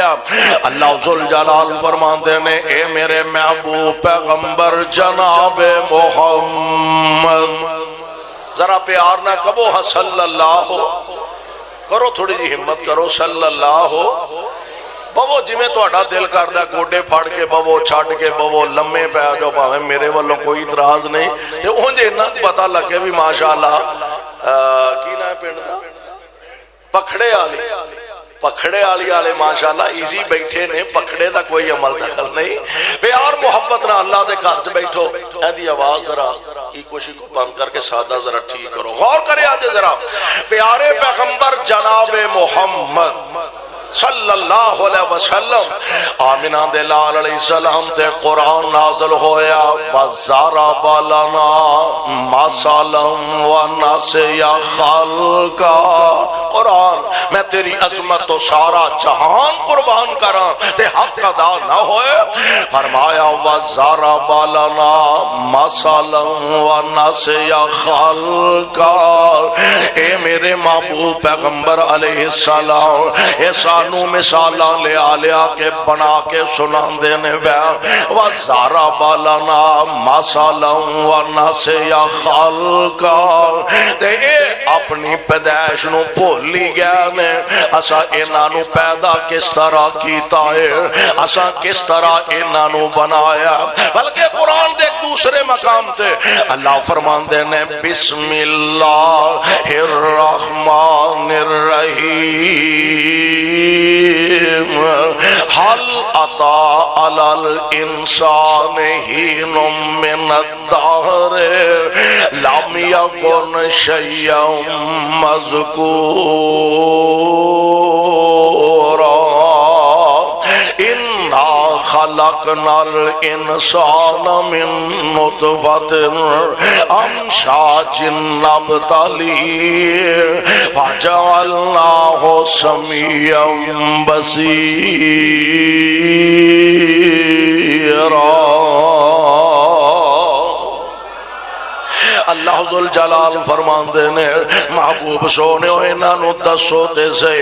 اللہ ذوالجلال فرماندے نے اے میرے محبوب پیغمبر جناب محمد، ذرا پیار نہ کبو ہاں صلی اللہ کرو، تھوڑی جی ہمت کرو صلی اللہ بوو جی تو اڈا دل کردہ گوڑے پھاڑ کے بوو چھاڑ کے بوو لمے پہ آجو پاویں میرے والوں کوئی اتراز نہیں تے اونجے انہاں کو پتہ لگے بھی ماشاءاللہ کی نہ پنڈ دا پکھڑے آلی، پکھڑے آلی آلے ماشاءاللہ ایزی بیٹھے نے، پکھڑے دا کوئی عمل دخل نہیں، پیار محبت نہ اللہ دے گھر بیٹھو۔ ایدی آواز ذرا ایکوشی کو بند کر کے سادہ ذرا ٹھیک کرو، غور کرے آجے ذرا، پیارے پیغمبر جناب محمد صلی اللہ علیہ وسلم آمینہ دے لال علیہ السلام تے قرآن نازل ہویا وَزَرَبَ لَنَا مَثَلًا وَنَسِيَ خَلْقًا، قرآن میں تیری عظمت و سارا جہان قربان کراں تے حق ادا نہ ہوئے، فرمایا وَزَرَبَ لَنَا مَثَلًا وَنَسِيَ خَلْقًا، اے میرے محبوب پیغمبر علیہ السلام ایسا نو مثالاں لے آلیا کے بنا کے سنان دینے بے وَزَرَبَ لَنَا مَثَلًا وَنَسِيَ خَلْقًا، تے اے اپنی پیدائش نو بھولی گیا نے اسا انہاں نو پیدا کس طرح کیتا ہے، اسا کس طرح انہاں نو بنایا، بلکہ قرآن دے دوسرے مقام تے اللہ فرمان دینے بسم اللہ الرحمن الرحیم حل اتا علی الانسان حین من الدہر لم یکن شیئا مذکورا انا خلقنا الانسان من نطفت امشاج نبتلیہ فجعلناہ سمیعا بصیرا۔ اللہ ذوالجلال فرمان دینے محبوب سونے ہو انہوں دسو دے سے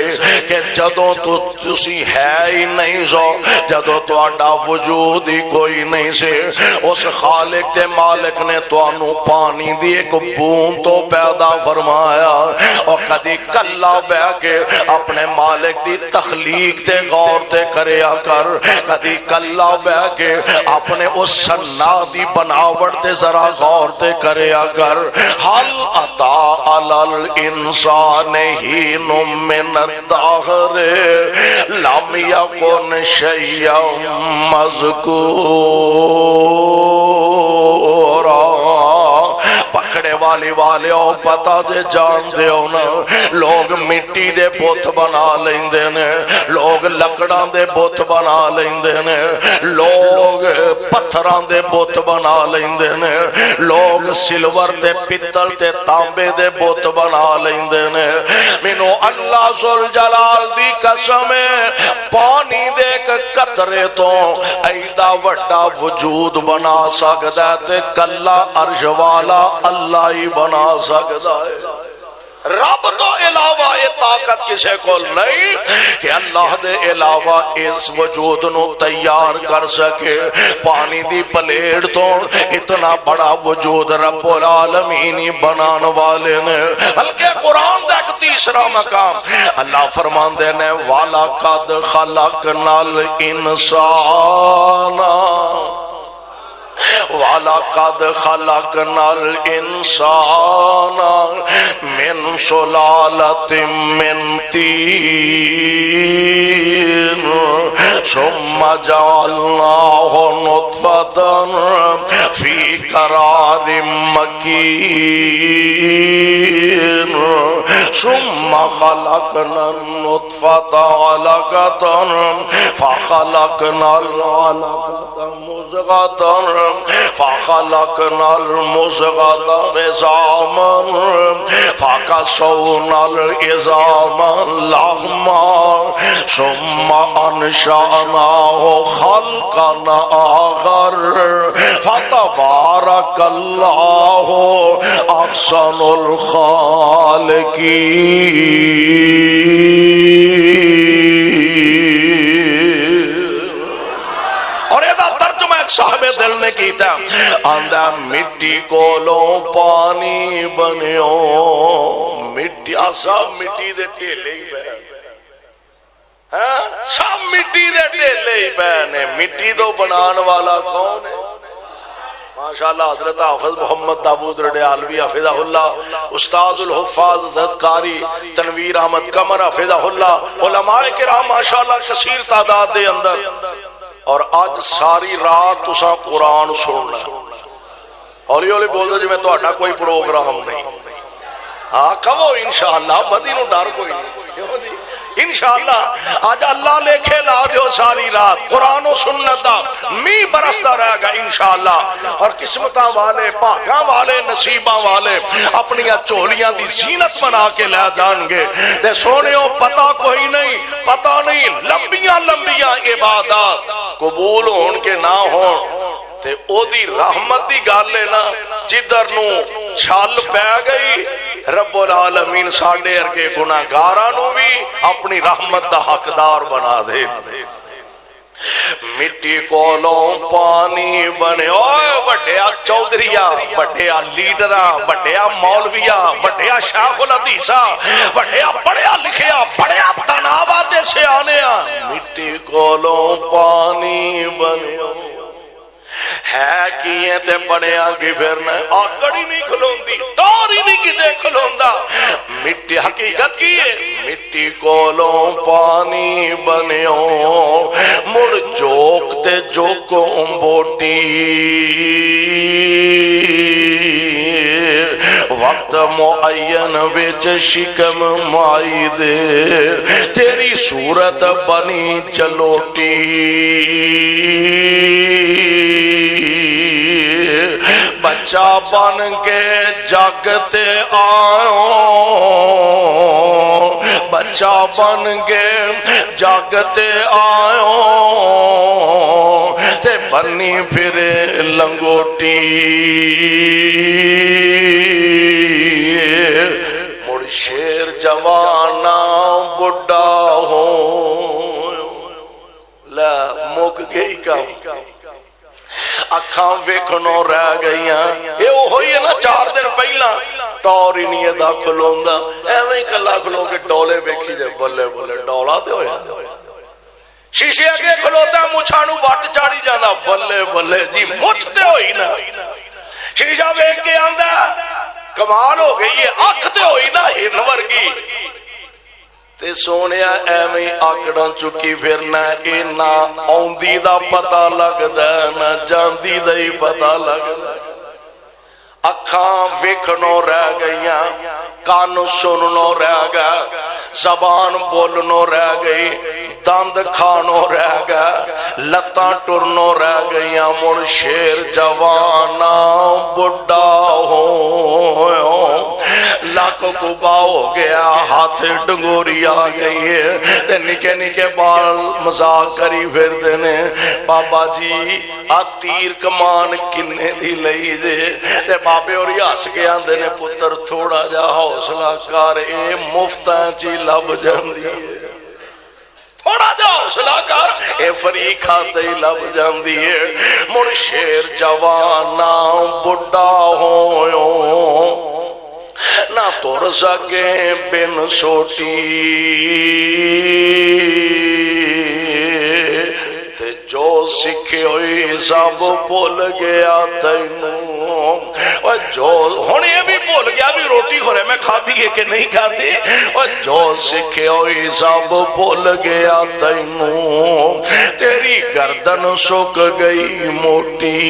کہ جدوں تو تسی ہے ہی نہیں سو، جدوں تو اڈا وجود ہی کوئی نہیں سے، اس خالق تے مالک نے تو انو پانی دی ایک بون تو پیدا فرمایا، اور کدی کلا بے کے اپنے مالک دی تخلیق تے غور تے کریا کر، کدی کلا بے کے اپنے اس سنا دی بناوٹ تے ذرا غور تے کریا کر، حل اتا علی الانسان حین من الدہر لم یکن شیئا مذکورا۔ پکڑے والی والے او پتا دے جان دے ہونا، لوگ مٹی دے بت بنا لیندے نے، لوگ لکڑاں دے بت بنا لیندے نے، لوگ پتھراں دے بت بنا لیندے نے، لوگ سلور تے پتل تے تانبے دے بت بنا لیندے نے، مینوں اللہ ذوالجلال دی قسم پانی دے قطرے تو ایڈا وڈا وجود بنا سکدا تے کلا عرش والا اللہ ہی بنا سکدا ہے۔ رب تو علاوہ یہ طاقت کسے کو نہیں کہ اللہ دے علاوہ اس وجود نو تیار کر سکے، پانی دی پلیٹ تو اتنا بڑا وجود رب العالمین بنان والے نے، بلکہ قرآن دا ایک تیسرا مقام اللہ فرمان دینے وَلَقَدْ خَلَقْنَا الْإِنسَانَ وَلَقَدْ خَلَقْنَا الْإِنسَانَ مِنْ سُلَالَةٍ مِّن طِينٍ ثُمَّ جَعَلْنَاهُ نُطْفَةً فِي قَرَارٍ مَّكِينٍ ثُمَّ خَلَقْنَا النُّطْفَةَ عَلَقَةً فَخَلَقْنَا الْعَلَقَةَ مُضْغَةً فخلقنا المضغة عظاما فكسونا العظام لحما ثم أنشأناه خلقا آخر فتبارك الله أحسن الخالقين۔ ایک صاحب دل نے کیتا آندہ مٹی کولوں پانی بنیو مٹی صاحب مٹی دے ٹھیلے ہی بہن سب مٹی دے ٹھیلے ہی بہن مٹی تو بنان والا کون ہے ماشاءاللہ حضرت حافظ محمد داود رڈیالوی حفظہ اللہ استاد الحفاظ حضرت قاری تنویر احمد قمر حفظہ اللہ علماء کرام ماشاءاللہ کثیر تعداد دے اندر اور آج ساری رات تساں قرآن سننا ہولی ہولی بول دو جی میں تو اٹھا کوئی پروگرام نہیں ہاں کہو انشاءاللہ بدی نو ڈر کوئی نہیں انشاءاللہ آج اللہ لے کھیلا دیو ساری رات قرآن و سنت می برستا رہے گا انشاءاللہ اور قسمتاں والے پاکاں والے نصیباں والے اپنی چولیاں دی زینت بنا کے لے جان گے دے سونےوں پتہ کوئی نہیں پتہ نہیں لمبیاں لمبیاں عبادات قبول ہون کے نہ ہون تے او دی رحمت دی گالے نا جدر نو چھال پہ گئی رب العالمین ساڑھے ارگے گناہگارانو بھی اپنی رحمت دا حقدار بنا دے مٹی کولوں پانی بنے اوے بڑھیا چودھریہ بڑھیا لیڈرہ بڑھیا مولویہ بڑھیا شیخ الحدیثہ بڑھیا پڑھیا لکھیا بڑھیا تناوات سے آنے مٹی کولوں پانی بنے ہے کیے تے بڑے آگے پھرنا آکڑی نہیں کھلون دی ٹوری نہیں کدے کھلون دا مٹی حقیقت کیے مٹی کولوں پانی بنیوں مڑ جوک تے جوکوں بوٹی وقت معین وچ شکم مائی دے تیری صورت بنی چلوٹی بچہ بن کے جاگتے آؤں بچہ بن کے جاگتے آؤں تے بنی پھرے لنگوٹی مڑ شیر جوانا بڑھا ہو لا مک گئی کام اکھاں ویکھنوں رہ گئیاں یہ ہوئی ہے نا 4 دن پہلا ٹور ہی نہیں دا کھلوندا ایویں کلا کھلو کے ڈولے ویکھی جے بلے بلے ڈولا تے ہویا شیشے اگے کھلوتا مچھانو وٹ چاڑی جاندا بلے بلے جی مچھ تے ہوئی نا شیشہ ویکھ کے آندا کمال ہو گئی ہے اکھ تے ہوئی نا ہرن ورگی تے سونیا ایویں آکڑاں چکی پھرنا اے نہ اوندی دا پتہ لگدا نہ جاندی دا ہی پتہ لگدا اکھاں ویکھنوں رہ گئیاں کان سننوں رہ گیا زبان بولنوں رہ گئی دند کھانوں رہ گیا لتاں ٹرنوں رہ گئیاں مڑ شیر جوانا بڑھا ہو لاکھ کبا ہو گیا ہاتھ ڈنگوری آ گئی ہے نکے نکے بال مزاق کری پھر دینے بابا جی آ تیر کمان کنے دی لئی دے تے بابے اور یاس کے آندے نے پتر تھوڑا جا حوصلہ کار اے مفتاں چی لب جاندی ہے تھوڑا جا حوصلہ کر اے فریق آتے ہی لب جاندی ہے مڑ شیر جوانا بڑھا ہو نہ تور سکے بن سوٹی تے جو سکھے ہوئی سب بھول گیا تینوں اور جو ہونے یہ بھی بھول گیا بھی روٹی ہو رہے میں کھاتی ہے کہ نہیں کھاتی اور جو سکھے ہوئی سب بھول گیا تینوں تیری گردن سک گئی موٹی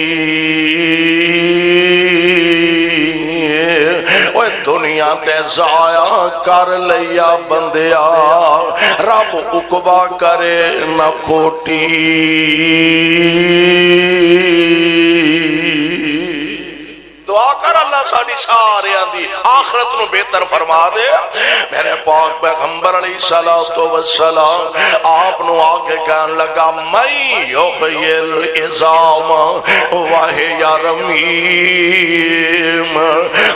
اوہ دنیا تے ضائع کر لیا بندیا رب عقبہ کرے نہ کھوٹی دعا کر اللہ ساڑی سارے آندھی آخرت نو بہتر فرما دے میرے پاک پیغمبر علیہ السلام آپ نو آگے کہن لگا میں یحیل عظام وہی رمیم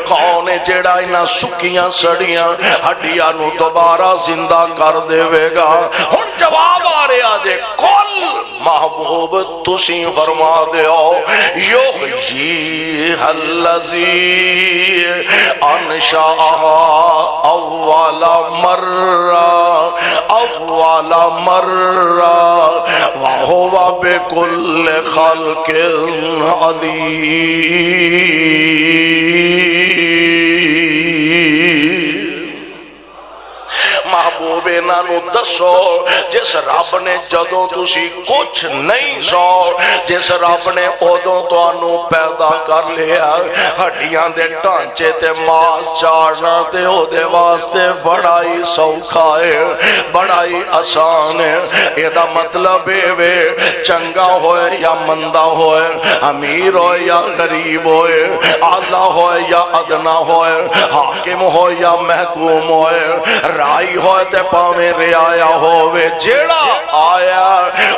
کون جڑا انہاں سکیاں سڑیاں ہڈیاں نو دوبارہ زندہ کر دے گا ہن جواب آ رہے آجے کل محبوب محبوب تسی فرما دیو یحییھا الذی انشأھا اول مرہ وہو بکل خلق علیم۔ محبوب انہوں دسو جس رب نے جدوں تسی کچھ نہیں سو، جس رب نے ادوں تانوں پیدا کر لیا، ہڈیاں دے ڈھانچے تے ماس چاڑنا تے او دے واسطے بڑا ہی سوکھا ہے، بڑا ہی آسان ہے۔ یہ دا مطلب ہے چنگا ہوئے یا مندہ ہوئے، امیر ہوئے یا غریب ہوئے، اعلیٰ ہوئے یا ادنا ہوئے، حاکم ہوئے یا محکوم ہوئے، رائی ہوئے تے پاویں رعایا ہوئے، جیڑا آیا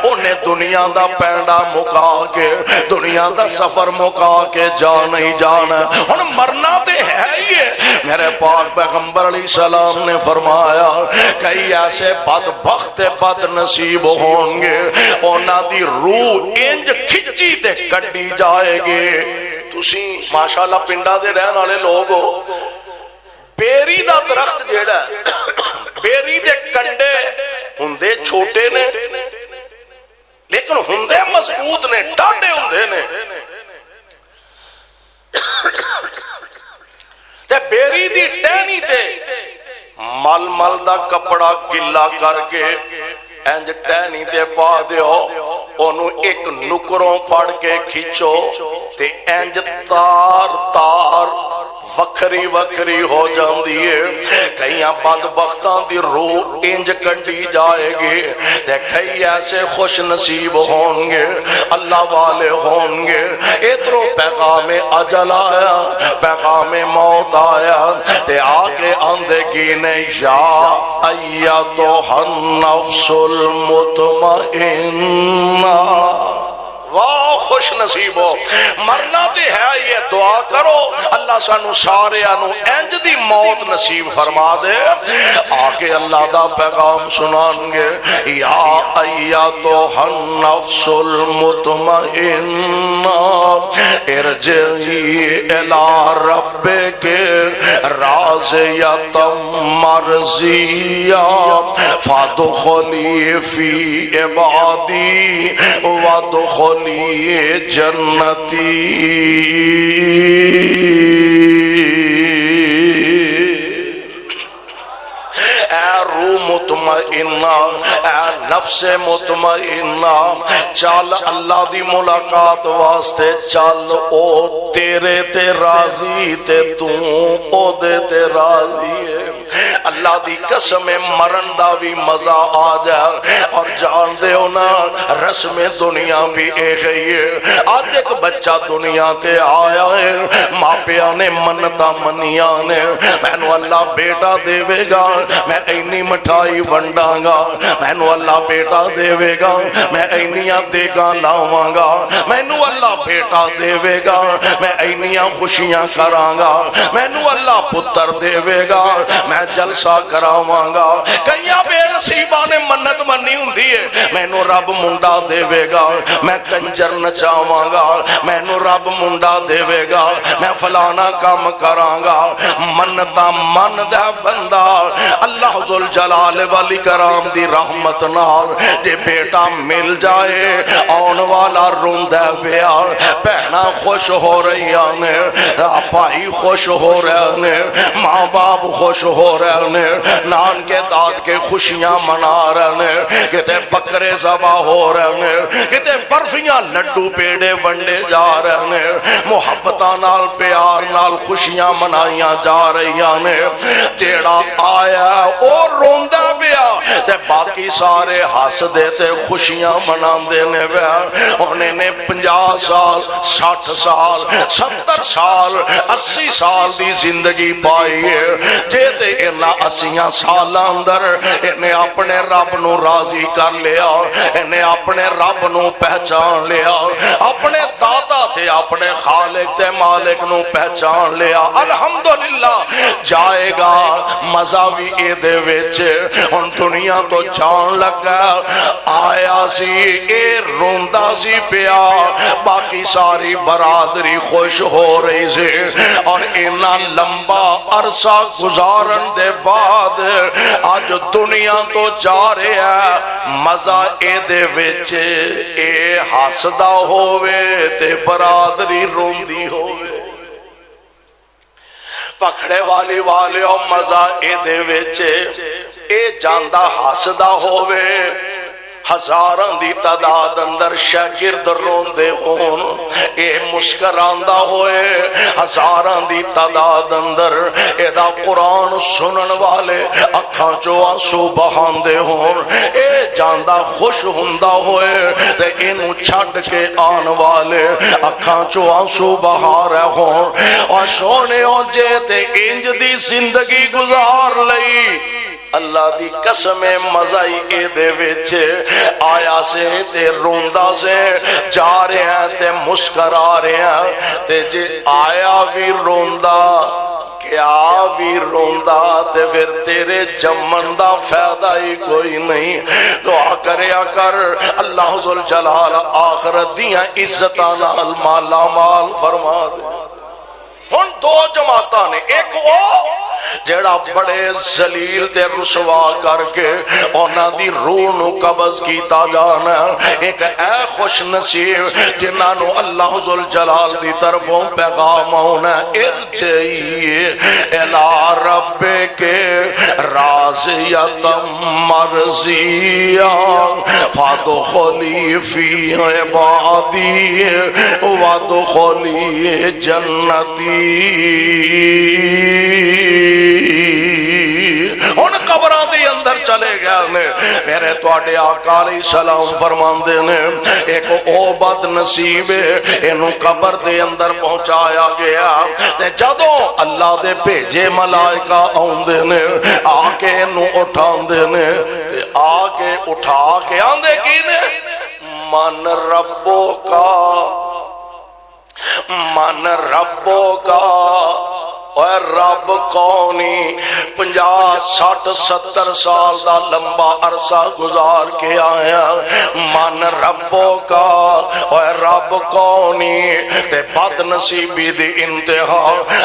انہیں دنیا دا پینڈا مکا کے، دنیا دا سفر مکا کے جانا ہی جانا، اور مرنا تے ہے یہ۔ میرے پاک پیغمبر علیہ السلام نے فرمایا کئی ایسے بدبخت بد نصیب ہوں گے انہاں دی روح انج کھچی تے کڈی جائے گے۔ تسی ماشاءاللہ پنڈا دے رہن والے لوگ ہو، بیری دا درخت جیڑا ہے، بیری دے کنڈے ہندے چھوٹے نے لیکن ہندے مضبوط نے، ڈاڈے ہندے نے، تے بیری دی ٹہنی تے مل مل دا کپڑا گلا کر کے انج ٹہنی تے پا دیو، انہوں ایک نکروں پڑ کے کھچو تے انج تار تار وکھری وکھری ہو جاندی ہے۔ کئیاں بدبختاں دی روح انج کڈی جائے گی تے کئی ایسے خوش نصیب ہوں گے، اللہ والے ہوں گے۔ ادھروں پیغام اجل آیا، پیغام موت آیا تے آگے آندے کی نے یا ایتھا النفس المطمئنہ، واہ خوش نصیب ہو۔ مرنا تے ہے یہ، دعا کرو اللہ سانو سارے انو انج دی موت نصیب فرما دے۔ آکے اللہ دا پیغام سنان گے یا ایتھا النفس المطمئنہ ارجعی الی ربک راضیۃ مرضیہ فادخلی فی عبادی وادخلی جنتی۔ اے روح مطمئنہ، اے نفس مطمئنہ، چل اللہ دی ملاقات واسطے چل، او تیرے تے راضی تے تو او دے تے راضی ہے۔ اللہ دی قسم مرن دا بھی مزہ آ جائے، اور جان دے ہونا رسم دنیا بھی ایک ہی ہے۔ آج ایک بچہ دنیا تے آیا ہے، ماں پیاں نے منتا منیاں نے میں نو اللہ بیٹا دے وے گا، میں اینی مٹھائی ونڈاں گا، میں نو اللہ بیٹا دے وے گا، میں اینیاں دیگاں لاواں گا، میں نو اللہ بیٹا دے وے گا، میں اینیاں خوشیاں کراں گا، میں نو اللہ پتر دے وے گا، میں جلسہ کراواں گا۔ کئیاں بے نصیباں نے منت منی ہوندی ہے، میں نو رب منڈا دے وے گا، میں کنجر نچاواں گا، میں نو رب منڈا دے وے گا، میں فلانا کام کراں گا۔ منتا من دے بندہ اللہ ذوالجلال والاکرام دی رحمت نال جے بیٹا مل جائے، آن والا روندہ پیا، بہنا خوش ہو رہی نے، بھائی خوش ہو رہے نے، ماں باپ خوش ہو رہے نے، نان کے داد کے خوشیاں منا رہے نے، کتے بکرے ذبح ہو رہے نے، کتے برفیاں لڈو پیڑے ونڈے جا رہے نے، محبتاں نال پیار نال خوشیاں منائیاں جا رہی نے۔ جیڑا آیا او روندہ پیا تے باقی سارے ہس دے تے خوشیاں منا دے نے پیا۔ انہیں نے 50 سال 60 سال 70 سال 80 سال دی زندگی پائی ہے، جے تے انہاں 80 سال اندر انہیں اپنے رب نو راضی کر لیا، انہیں اپنے رب نو پہچان لیا، اپنے دادا تے تے اپنے خالق تے مالک نو پہچان لیا الحمدللہ جائے گا مزہ بھی اے دے وچ ہن دنیا تو جان لگا آیا سی اے روندا سی پیا باقی ساری برادری خوش ہو رہی سی اور اینا لمبا عرصہ گزارن دے بعد آج دنیا تو جا رہے ہیں مزہ اے دے وچ اے ہسدا ہووے تے برادری روندی ہووے پکھڑے والی والے او مزہ اے دے وچ اے جاندا ہسدا ہووے ہزاراں دی تعداد اندر شاگرد روندے ہون اے مسکراندا ہوئے ہزاراں دی تعداد اندر اے دا قرآن سنن والے اکھاں چو آنسو بہاندے ہون اے جاندا خوش ہوندا ہوئے تے اینو چھڈ کے آن والے اکھاں چو آنسو بہا رہے ہون اور سونے او جے تے انج دی زندگی گزار لئی اللہ دی قسم مزائی اے دے وچ آیا سے تے روندا سے جا رہے ہیں تے مسکرا رہے ہیں تے جے آیا بھی روندا کیا بھی روندا تے پھر تیرے جمن دا فائدہ ہی کوئی نہیں دعا کریا کر اللہ ذوالجلال آخرت دیاں عزتاں نال مالا مال فرما دے ہن دو جماعتاں نے ایک او جیڑا بڑے ذلیل تے رسوا کر کے اونا دی روح نو قبض کیتا جانا ایک اے خوش نصیب جنہاں نو اللہ ذوالجلال دی طرفوں پیغام ہونا ارجعی الی ربک راضیۃ مرضیہ فادخلی فی عبادی وادخلی جنتی ان قبران دی اندر چلے گیا میرے توڑے آقا علیہ السلام فرماندے نے ایک او بد نصیب انہوں قبر دے اندر پہنچایا گیا تے جدوں اللہ دے بھیجے ملائکہ آندے نے آکے انہوں اٹھاندے نے آکے اٹھا کے آندے کی نے من ربو کا اے رب کونی 50 60 70 سال دا لمبا عرصہ گزار کے آیا من ربو کا اے رب کونی تے بد نصیبی دی انتہا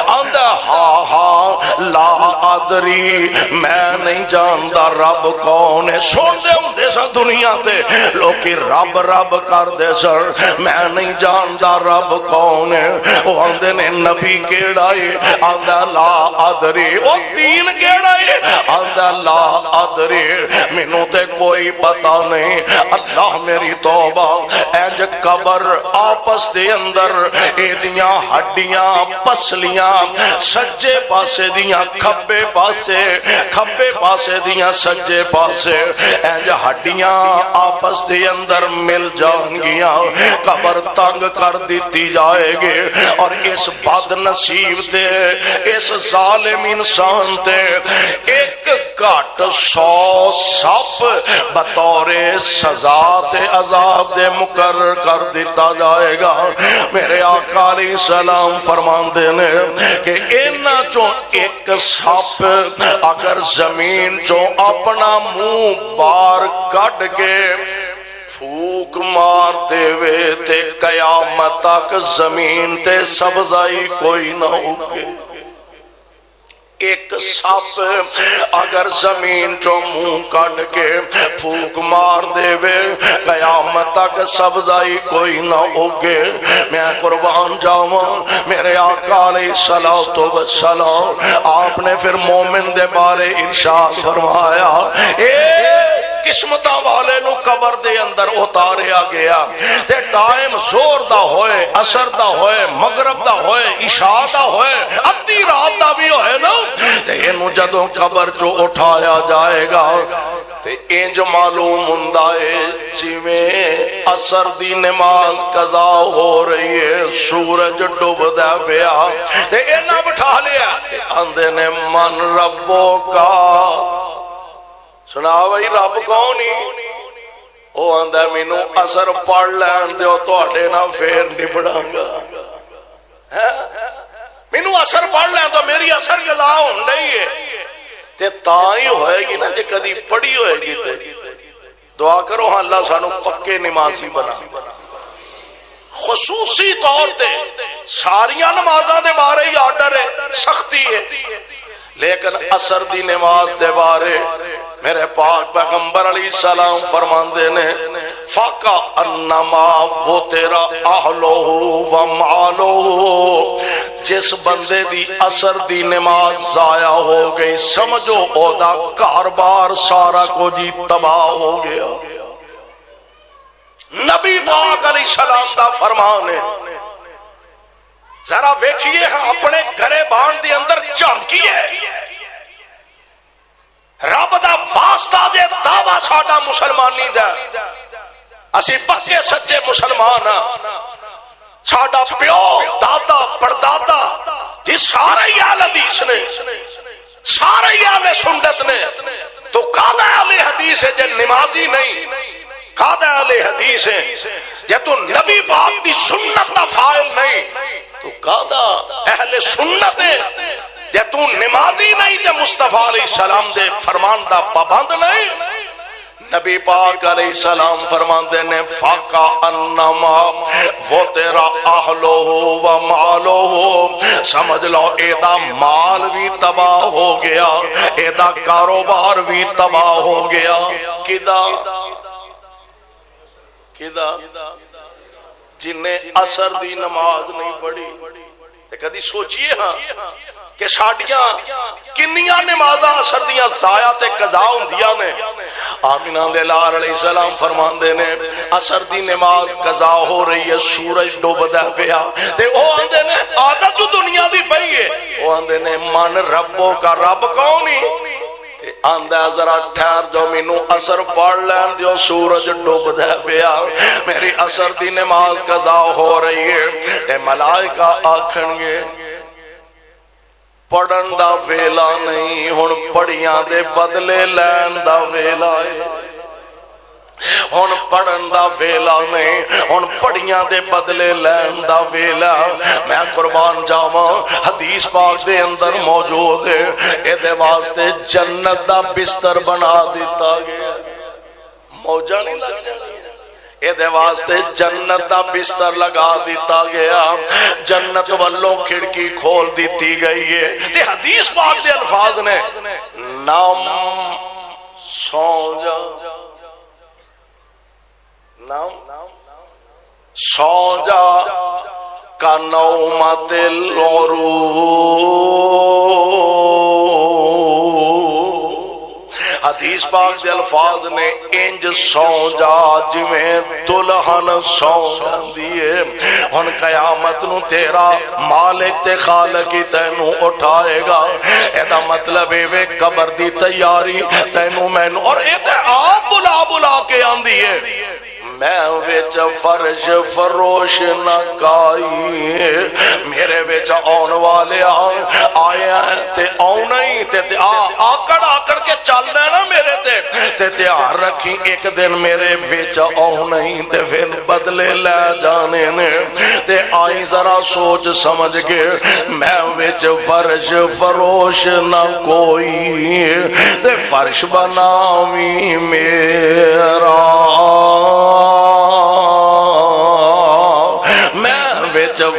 آندہ ہاں لا ادری میں نہیں جاندا رب کون ہے سن دے ہوں دے سا دنیا تے لوکی رب رب کر دے سر میں نہیں جاندا رب کون ہے وہ آندے نے نبی کیڑائی آندہ لا ادری وہ دین کیڑائی آندہ لا ادری منو تے کوئی پتہ نہیں اللہ میری توبہ اینج قبر آپس دے اندر ایدیاں ہڈیاں پسلیاں سجے پاسے دیاں کھبے پاسے دیاں سجے پاسے اینج ہڈیاں آپس دے اندر مل جان گیاں قبر تنگ کر دیتی جائے گے اور اس بد نصیب دے اس ظالم انسان تے ایک کٹ 100 سپ بطور سزا تے عذاب دے مقرر کر دیتا جائے گا میرے آقا علیہ السلام فرماندے نے کہ اینا چوں ایک سپ اگر زمین چوں اپنا منہ بار کٹ کے پھوک مار دے وے تے قیامت تک زمین تے سبزائی کوئی نہ ہوگی ایک سپ اگر زمین چو منہ کٹ کے پھوک مار دے وے قیامت تک سبزائی کوئی نہ ہوگے میں قربان جاؤں میرے آقا علیہ السلام آپ نے پھر مومن دے بارے ارشاد فرمایا قسمتہ والے نو قبر دے اندر اتاریا گیا تے ٹائم زور دا ہوئے عصر دا ہوئے مغرب دا ہوئے عشاء دا ہوئے ادھی رات دا بھی ہوئے نا تے انہوں جدوں قبر جو اٹھایا جائے گا تے انج معلوم ہوندا ہے جویں عصر دی نماز قضا ہو رہی ہے سورج ڈوبدا پیا تے انہاں بٹھا لیا آندے نے من ربو کا سنا بھائی رب کون ہی وہ آندا مینوں اثر پڑھ لین دیو تواڈے نال پھر نبڑاں گا مینوں اثر پڑھ لین تو میری اثر قضا ہون نہیں ہے تے تاں ہی ہوئے گی نا جے کدی پڑھی ہوئے گی تے دعا کرو ہاں اللہ سانو پکے نمازی بنا خصوصی طور تے ساریاں نمازاں دے بارے ہی آرڈر ہے سختی ہے لیکن عصر دی نماز دے بارے میرے پاک پیغمبر علیہ السلام فرماندے نے فاقا انما وہ تیرا اہلو و مالو جس بندے دی عصر دی نماز ضائع ہو گئی سمجھو او دا کاروبار سارا کو جی تباہ ہو گیا نبی پاک علیہ السلام دا فرمان ہے ذرا ویکھیے ہاں اپنے گھرے بان دی اندر جھانکیے رب دا واسطہ دے دعویٰ ساڈا مسلمانی دا اسی پکے سچے مسلمان ہاں ساڈا پیو دادا پردادا یہ سارے ہی اہل حدیث نے سارے ہی اہل سنت نے تو قاعدہ اہل حدیث ہے جن نمازی نہیں قاعدہ اہل حدیث ہے جے تو نبی پاک دی سنت دا فاعل نہیں تو قاعدہ اہل سنت ہے جے تو نمازی نہیں تے مصطفیٰ علیہ السلام دے فرمان دا پابند نہیں نبی پاک علیہ السلام فرماندے نے فاقا انما وہ تیرا اہلو و مالو سمجھ لو ایدہ مال بھی تباہ ہو گیا ایدہ کاروبار بھی تباہ ہو گیا کدا جنہیں عصر دی نماز نہیں پڑھی کدی سوچئے ہاں کہ ساڑیاں کنیاں نمازاں عصر دیاں ضائع تے قضا ہوندیاں نے آمینہ دے لال علیہ السلام فرماندے نے عصر دی نماز قضا ہو رہی ہے سورج ڈوبدا پیا تے او آندے نے عادت جو دنیا دی پئی ہے او آندے نے من ربوں کا رب کون ہی آندہ ذرا ٹھہر جو مینوں عصر پڑھ لین دیو سورج ڈوبدا پیا میری عصر دی نماز قضا ہو رہی ہے تے ملائکہ آکھن گے پڑھن دا ویلا نہیں ہن پڑھیاں دے بدلے لین دا ویلا ہے ہن پڑھن دا ویلا نہیں ہن پڑھیاں دے بدلے لین دا ویلا میں قربان جاواں حدیث پاک دے اندر موجود ہے اے دے واسطے جنت دا بستر بنا دیتا گیا موجہ نہیں لگ جائے اے دے واسطے جنت دا بستر لگا دیتا گیا جنت والوں کھڑکی کھول دیتی گئی ہے تے حدیث پاک دے الفاظ نے نام سو جا سو جا کا نومت العروس حدیث پاک دے الفاظ نے انج سو جا جویں دلہن سو جاندی ہے ہن قیامت نو تیرا مالک تے خالق ہی تینوں اٹھائے گا ایدا مطلب ہے قبر دی تیاری تینوں مینوں اور اے تے آپ بلا بلا کے آندی ہے میں ویچ فرش فروش نہ کائی میرے ویچ آن والے آئے ہیں تے آؤنا ہی تے آکڑ کے چل رہے نا میرے تے تیار رکھی ایک دن میرے ویچ آؤنا ہی تے پھر بدلے لے جانے نے تے آئی ذرا سوچ سمجھ کے میں ویچ فرش فروش نہ کوئی تے فرش بناوی میرا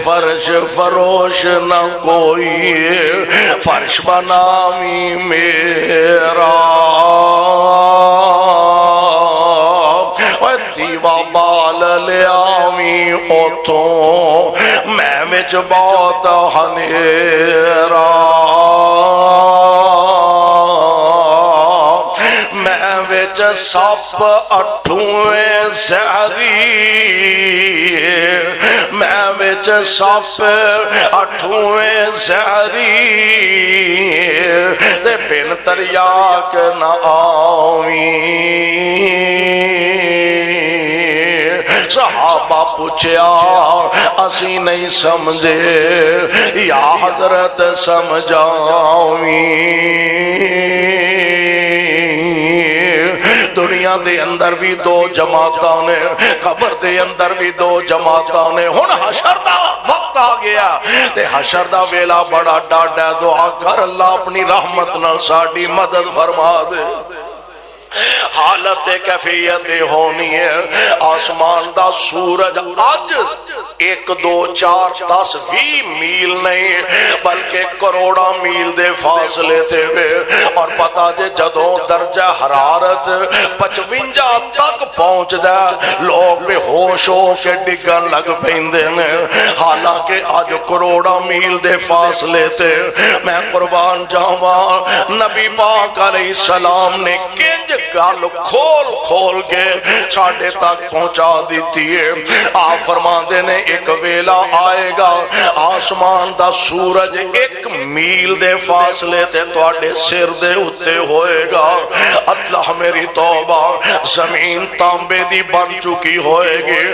فرش فروش نہ کوئی فرش بناوی میرا دیوا بال لیاوی اوتوں میں وچ بہت ہنیرا میں وچ سپ اٹھویں زہری میں وچ سپ اٹھویں زہری تے بن تریاک نہ آویں صحابہ پوچھیا اسی نہیں سمجھے یا حضرت سمجھاویں دنیا دنیا دے اندر بھی دو جماعتاں نے، قبر دے اندر بھی دو جماعتاں نے۔ ہن حشر دا وقت آ گیا تے حشر دا ویلا بڑا ڈاڈا، دعا کر اللہ اپنی رحمت نال ساڈی مدد فرما دے۔ حالت کیفیت ہونی ہے آسمان دا سورج اج 1 2 4 10 20 میل نہیں بلکہ کروڑا میل دے فاصلے تے وے، اور پتہ جے جدوں درجہ حرارت 55 تک پہنچدا لوگ بے ہوش ہو کے ڈگن لگ پیندے نے، حالانکہ اج کروڑا میل دے فاصلے تے میں قربان جاواں نبی پاک علیہ السلام نے کنج گل کھول کھول کے ساڈے تک پہنچا دیتی ہے۔ آپ فرماندے نے ایک ویلا آئے گا آسمان دا سورج 1 میل دے فاصلے تے تواڈے سر دے اتے ہوئے گا۔ اللہ میری توبہ، زمین تانبے دی بن چکی ہوئے گی،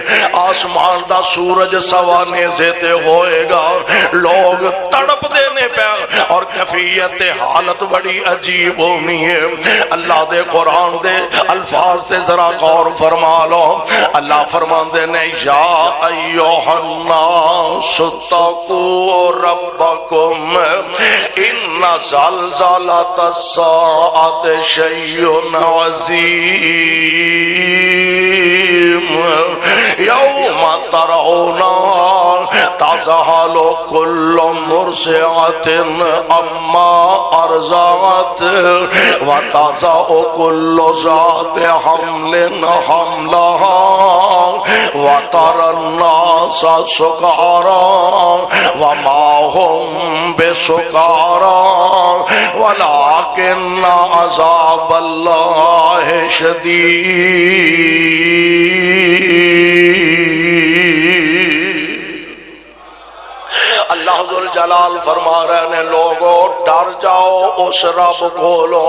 آسمان دا سورج سوانے تے ہوئے گا، لوگ تڑپ دینے پہ، اور کیفیت حالت بڑی عجیب ہونی ہے۔ اللہ دے قرآن دے الفاظ تے ذرا غور فرما لو۔ اللہ فرماندے نے یا ایھا الناس اتقوا ربکم ان زلزلۃ الساعۃ شیء عظیم یوم ترونها تذہل کل مرضعۃ عما ارضعت وتضع کل ذات حمل حملها وترى الناس سکارى وما هم بسکارى ولكن عذاب اللہ شدید۔ اللہ ذوالجلال فرما رہے ہیں لوگوں ڈر جاؤ اس رب کولو،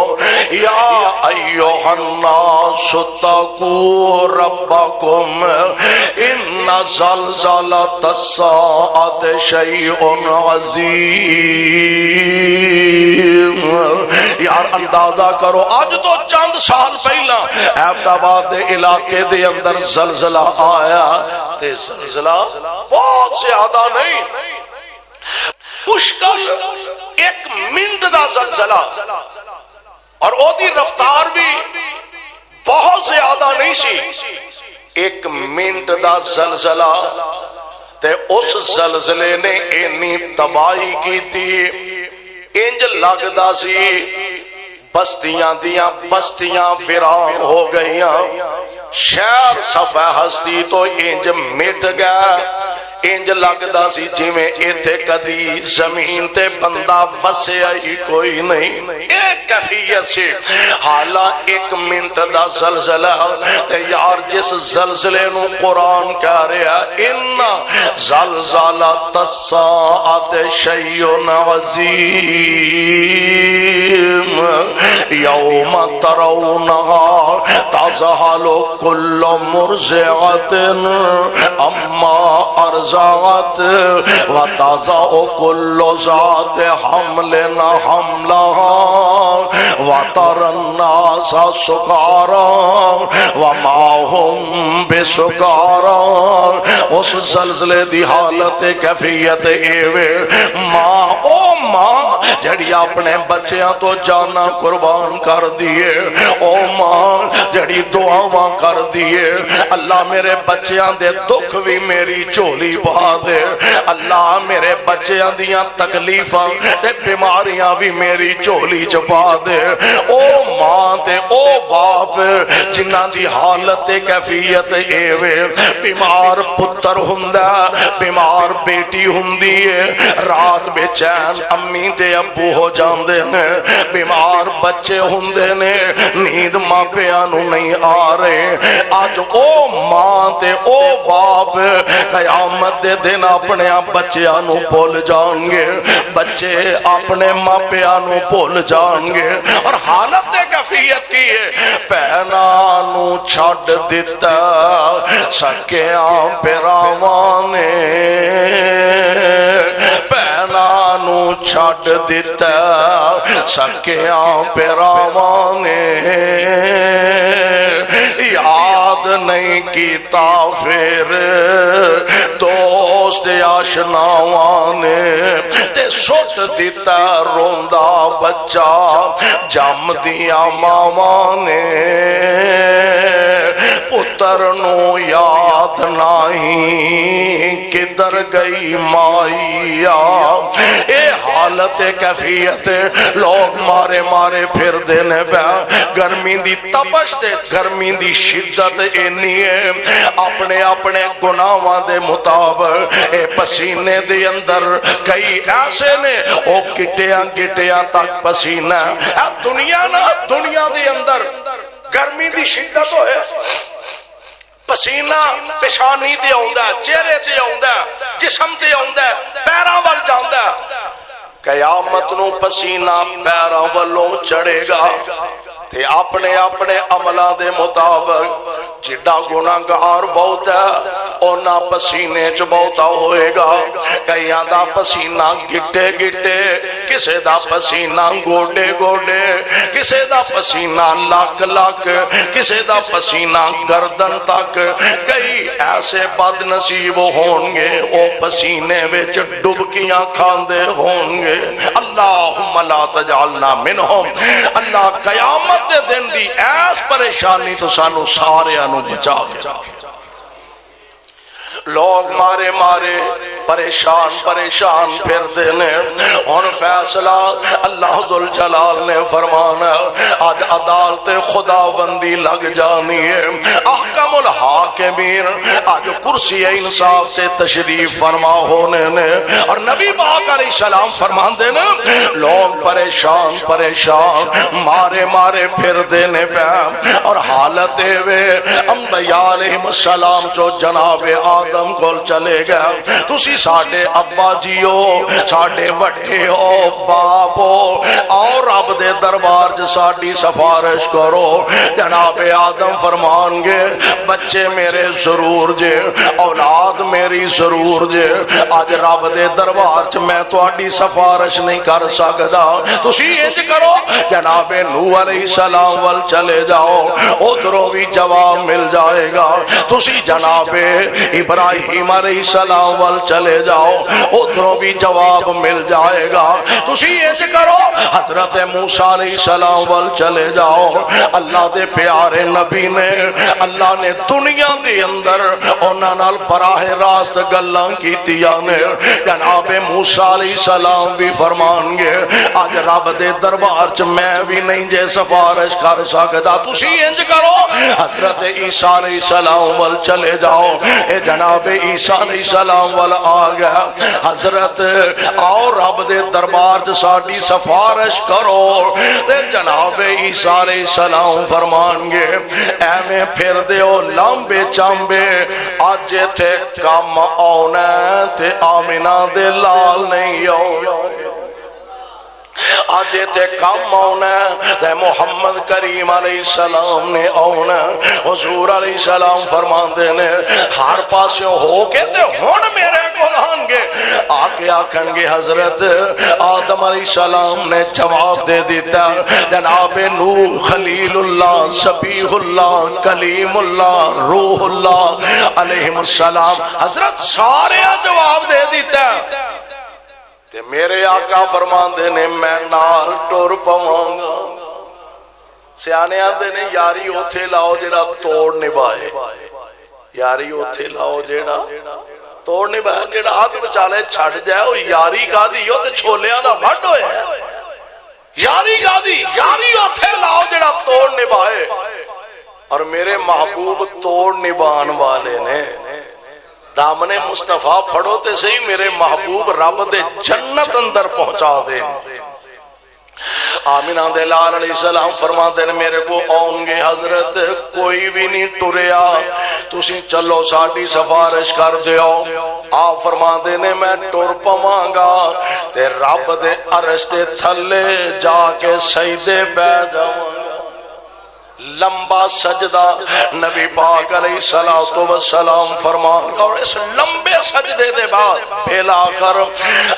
یا ایھا الناس اتقوا ربکم ان زلزلۃ الساعۃ شیء عظیم۔ یار اندازہ کرو آج تو چند سال پہلا ایبٹ آباد دے علاقے دے اندر زلزلہ آیا تے زلزلہ بہت زیادہ نہیں، مشکل 1 منٹ دا زلزلہ، اور او دی رفتار بھی بہت زیادہ نہیں سی، 1 منٹ دا زلزلہ تے اس زلزلے نے اینی تباہی کی تھی، انج لگدا سی بستیاں دیاں بستیاں ویران ہو گئیاں، شہر صفحہ ہستی تو انج مٹ گیا، انج لگدا سی جویں ایتھے کدی زمین تے بندہ وسیا ہی کوئی نہیں، ایک کیفیت سے حالا 1 منٹ دا زلزلہ تے یار جس زلزلے نو قرآن کہہ رہا ان زلزلۃ الساعۃ شیء عظیم یوم ترونها تذہل کل مرضعۃ عما ارضعت وتضع کل ذات حمل حملها وترى الناس سکارى وما هم بسکارى۔ اس زلزلے دی حالت کیفیت ایوے ماں او ماں جڑی اپنے بچیاں تو جانا قربان کر دیے، او ماں جڑی دعاواں کر دیے اللہ میرے بچیاں دے دکھ بھی میری جھولی پا دے، اللہ میرے بچیاں دیاں تکلیفاں تے بیماریاں بھی میری جھولی چپا دے۔ او ماں تے او باپ جنہاں دی حالت کیفیت ایوے، بیمار پتر ہوندا، بیمار بیٹی ہوندی ہے، رات بے چین امی تے ابو ہو جاندے نے، بیمار بچے ہوندے نے، نیند ماں پیاں نو نہیں آ رہے۔ آج او ماں تے او باپ قیامت دے دن اپنے بچیاں نو بھول جان گے، بچے اپنے ماں پیاں نو بھول جان گے، اور حالت دے کیفیت کی ہے پہنا نو چھڈ دتا سکیاں پیراواں نے، پہنا نو چھڈ دیتا سکیاں پیراواں نے یاد نہیں کیتا پھر دوست آشناواں نے تے سٹ دیتا روندا بچہ جم دیاں ماواں نے پتر نو یاد نہیں کدھر گئی مائیا اے حالت کیفیت لوگ مارے مارے پھر دینے پہ گرمی دی تپش تے گرمی دی شدت اینی ہے اپنے اپنے گناہاں دے مطابق اے پسینے دے اندر کئی ایسے نے او گٹیاں تک پسینہ دنیا نا دنیا دے اندر گرمی دی شدت ہوئے پسینہ پیشانی تے آوندا ہے چہرے تے آوندا ہے جسم تے آوندا ہے پیراں ول جاندا ہے قیامت نو پسینہ پیراں والوں چڑھے گا تے اپنے اپنے عملاں دے مطابق جڈا گناہگار بہت ہے اونا پسینے چ بہتا ہوئے گا کئیاں دا پسینہ گٹے گٹے کسے دا پسینہ گوڈے گوڈے کسے دا پسینہ لاک لاک کسے دا پسینہ گردن تک کئی ایسے بد نصیب ہون گے او پسینے وچ ڈبکیاں کھاندے ہون گے اللہم لا تجعلنا منہم اللہ قیامت دے دن دی ایس پریشانی تو سانو سارے انو بچا کے رکھے لوگ مارے مارے پریشان پریشان پھر دینے اور فیصلہ اللہ ذوالجلال نے فرمانا آج عدالت خداوندی لگ جانی ہے احکم الحاکمین آج کرسی انصاف سے تشریف فرما ہونے نے اور نبی پاک علیہ السلام فرمان دینے لوگ پریشان پریشان مارے مارے پھر دینے پہ اور حالت وے انبیاء علیہ السلام جو جناب آدم کول چلے گا تسی ساڑھے ابا جیو ساڑھے وٹے ہو باپ ہو اور رب دے دربار جساڑی سفارش کرو جناب آدم فرمان گے بچے میرے ضرور جے اولاد میری ضرور جے آج رب دے دربار چ میں تو آڑی سفارش نہیں کر سکتا تسی ایسے کرو جناب نوح علیہ السلام وال چلے جاؤ ادھروں بھی جواب مل جائے گا تسی جناب ابراہیم علیہ السلام وال چلے جاؤ ادھروں بھی جواب مل جائے گا تسی ایسے کرو حضرت موسیٰ علیہ السلام وال چلے جاؤ اللہ دے پیارے نبی نے اللہ نے دنیا دے اندر انہاں نال براہ راست گلاں کیتیاں نے جناب موسیٰ علیہ السلام بھی فرمان گے آج رب دے دربار چ میں بھی نہیں جے سفارش کر سکتا تسی انج کرو حضرت عیسیٰ علیہ السلام وال چلے جاؤ اے جناب عیسیٰ علیہ السلام والا آ گیا حضرت آؤ رب دے دربار ساڑی سفارش کرو تے جناب عیسیٰ علیہ السلام فرمان گے اے میں پھر دیو لامبے چامبے آج تھے کام آونا تے آمینہ دے لال نہیں آونا آج تے کام آونا تے محمد کریم علیہ السلام نے آونا حضور علیہ السلام فرمان دینے ہر پاسے ہو کے تے ہون میرے گلان گے آکے آکھن گے حضرت آدم علیہ السلام نے جواب دے دیتا جناب نوح خلیل اللہ سبیح اللہ کلیم اللہ روح اللہ علیہ السلام حضرت سارے جواب دے دیتا تے میرے آقا فرمان دینے میں نال ٹور پاؤں گا سیانے آندے نے یاری اوتھے لاؤ جیڑا توڑ نبھائے یاری اوتھے لاؤ جیڑا توڑ نبھائے جیڑا آدھ بچالے چھڑ جائے وہ یاری کا دی ہو تے چھولیاں دا بھڑ ہوئے یاری کا دی یاری اوتھے لاؤ جیڑا توڑ نبھائے اور میرے محبوب توڑ نبھان والے نے دامن مصطفیٰ پھڑو تے صحیح میرے محبوب رب دے جنت اندر پہنچا دے آمینہ دے لال علیہ السلام فرماتے ہیں میرے کو آؤں گے حضرت کوئی بھی نہیں ٹوریا تسی چلو ساڑی سفارش کر دیو آپ فرماتے ہیں میں ٹور پواں گا تے رب دے عرش تے تھلے جا کے سجدے پہ جاواں گا لمبا سجدہ نبی پاک علیہ الصلوۃ والسلام فرمان اور اس لمبے سجدے دے بعد پھیلا کر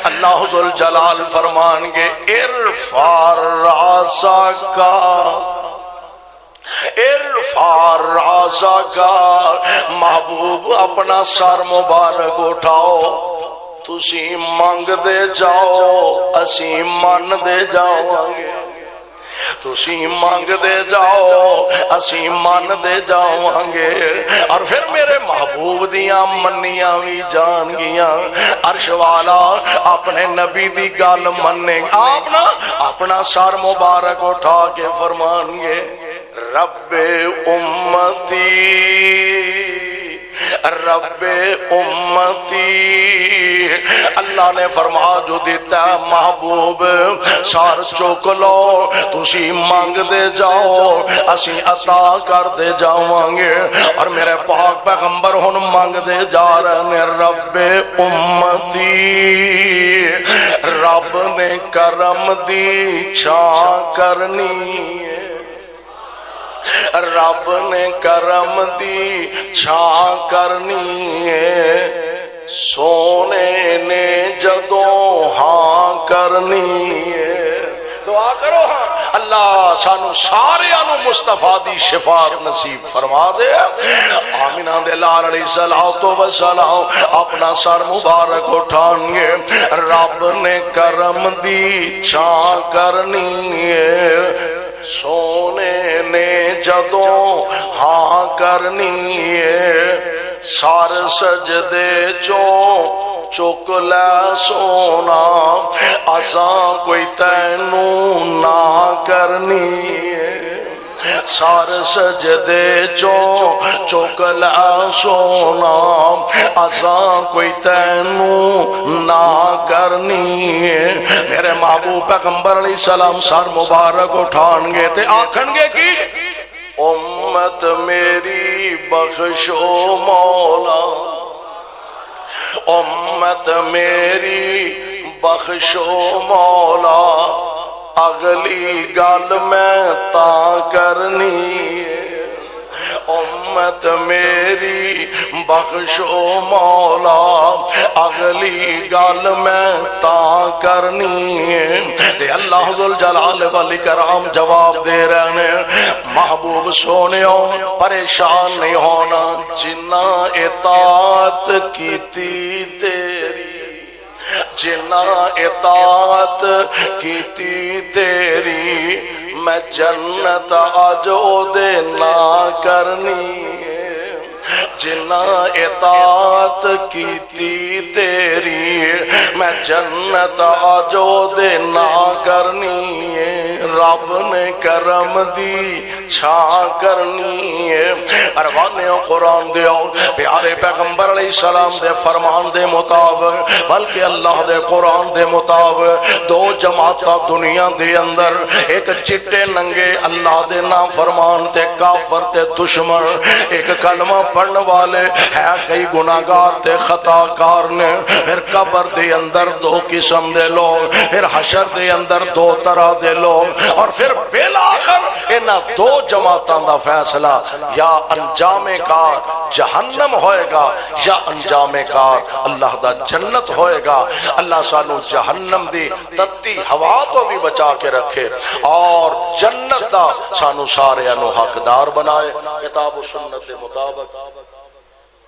اللہ ذل جلال فرمان گے ارفع راسک ارفع راسک، محبوب اپنا سر مبارک اٹھاؤ، تسی منگ دے جاؤ اسی من دے جاؤں گے، تسی منگ دے جاؤ اسی من دے جاؤں گے۔ اور پھر میرے محبوب دیاں منیاں بھی جان گیاں، عرش والا اپنے نبی دی گل مننے، آپ نا اپنا سر مبارک اٹھا کے فرمان گے رب امتی رب امتی۔ اللہ نے فرمایا جو دیتا ہے محبوب سار چوک لو، تسی مانگ دے جاؤ اسی عطا کر دے جاؤں گے۔ اور میرے پاک پیغمبر ہن مانگ دے جا رہے ہیں رب امتی، رب نے کرم دی چھاں کرنی، رب نے کرم دی چھاں کرنی ہے، سونے نے جدوں ہاں کرنی ہے۔ دعا کرو ہاں اللہ سانو سارے انو مصطفیٰ دی شفاعت نصیب فرما دے۔ آمینہ دے لال علیہ الصلوۃ والسلام اپنا سر مبارک اٹھان گے، رب نے کرم دی چھاں کرنی ہے، سونے نے جدوں ہاں کرنی ہے، سار سجدے چوں چک لے سونا، اساں کوئی تینوں نہ کرنی ہے، سار سجدے چوں چک لے سونا، اساں کوئی تینوں نہ کرنی ہے۔ میرے محبوب پیغمبر علیہ السلام سر مبارک اٹھان گے تے آکھن گے کی امت میری بخشو مولا، امت میری بخشو مولا، اگلی گل میں تا کرنی ہے، امت میری بخشو مولا، اگلی گل میں تا کرنی ہے۔ تے اللہ ذل جلال والاکرام جواب دے رہے ہیں محبوب سونیو پریشان نہیں ہونا، جنہ اطاعت کیتی تیری، جنہ اطاعت کیتی تیری، میں جنت آجو دے نہ کرنی ہے، جنہ اطاعت کیتی تیری، میں جنت آجو دے نہ کرنی ہے، رب نے کرم دی چھاں کرنی ہے۔ اروانے قرآن دیو پیارے پیغمبر علیہ السلام دے فرمان دے مطابق، بلکہ اللہ دے قرآن دے مطابق دو جماعتاں دنیا دے اندر، ایک چٹے ننگے اللہ دے نا فرمان تے کافر تے دشمن، ایک کلمہ پڑھن والے ہے کئی گناہگار تے خطا کار نے، پھر قبر دے اندر دو قسم دے لوگ، پھر حشر دے اندر دو طرح دے لوگ، اور پھر بالآخر انہاں دو جماعتاں دا فیصلہ یا انجام کار جہنم ہوئے گا یا انجام کار اللہ دا جنت ہوئے گا۔ اللہ سانو جہنم دی تتی ہوا تو بھی بچا کے رکھے اور جنت دا سانو سارے انو حقدار بنائے۔ کتاب و سنت دے مطابق